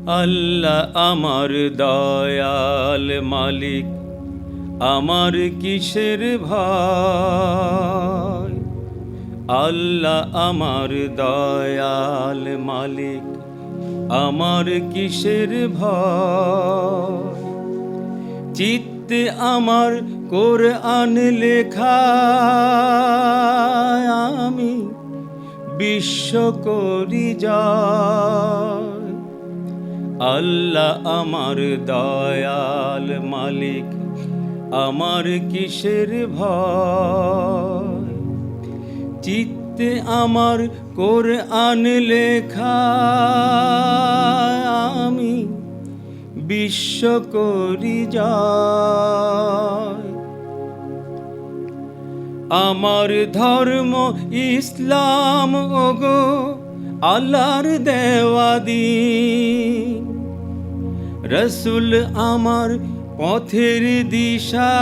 আল্লাহ আমার দয়াল মালিক, আমার কিসের ভয়। আল্লাহ আমার দয়াল মালিক, আমার কিসের ভয়। চিত্তে আমার কোরআন লেখা, আমি বিশ্ব করি জয়। আল্লাহ আমার দয়াল মালিক, আমার কিসের ভয়। চিত্তে আমার কোরআন লেখা, আমি বিশ্ব করি জয়। আমার ধর্ম ইসলাম ওগো আল্লাহর দেওয়া দ্বীন। রসুল আমার পথের দিশা,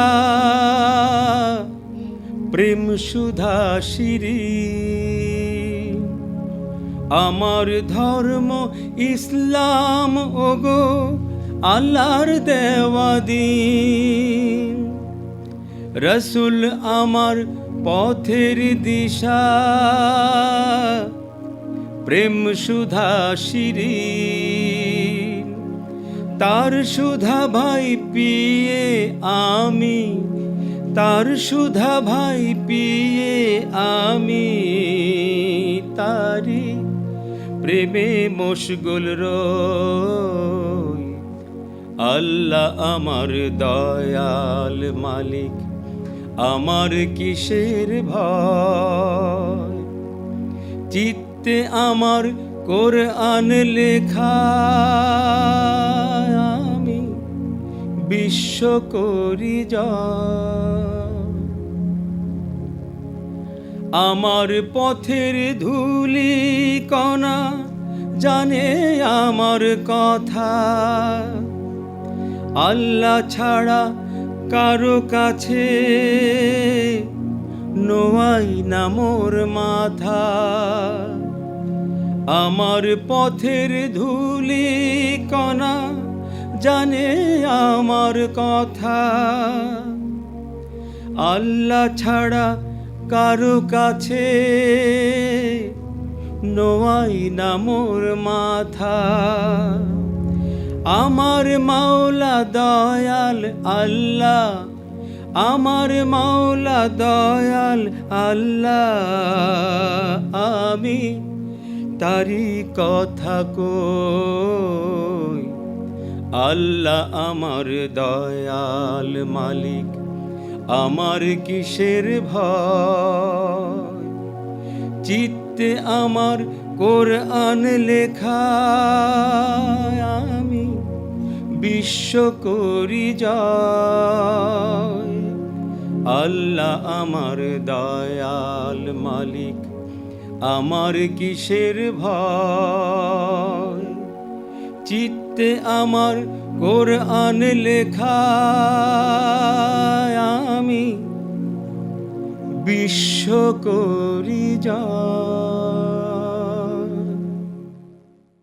প্রেম সুধা শিরিন। আমার ধর্ম ইসলাম ওগো আল্লাহর দেওয়া দ্বীন। রসুল আমার পথের দিশা, প্রেম সুধা শিরিন। তার সুধা ভাই পিয়ে আমি, তার সুধা ভাই পিয়ে আমি, তারি প্রেমে মশগুল রই। আল্লাহ আমার দয়াল মালিক, আমার কিসের ভয়। চিত্তে আমার কোরআন লেখা, আমি বিশ্ব করি জয়। আমার পথের ধূলি কণা জানে আমার কথা। আল্লাহ ছাড়া কারো কাছে নোয়াই না মোর মাথা। আমার পথের ধূলি কণা জানে আমার কথা। আল্লাহ ছাড়া কারো কাছে নোয়াই না মোর মাথা। আমার মাওলা দয়াল আল্লাহ, আমার মাওলা দয়াল আল্লাহ, আমি তারি কথা কই। আল্লাহ আমার দয়াল মালিক, আমার কিসের ভয়। চিত্তে আমার কোরআন লেখা, আমি বিশ্ব করি জয়। আল্লাহ আমার দয়াল মালিক, আমার কিসের ভয়। চিত্তে আমার কোরআন লেখা, আমি বিশ্ব করি জয়।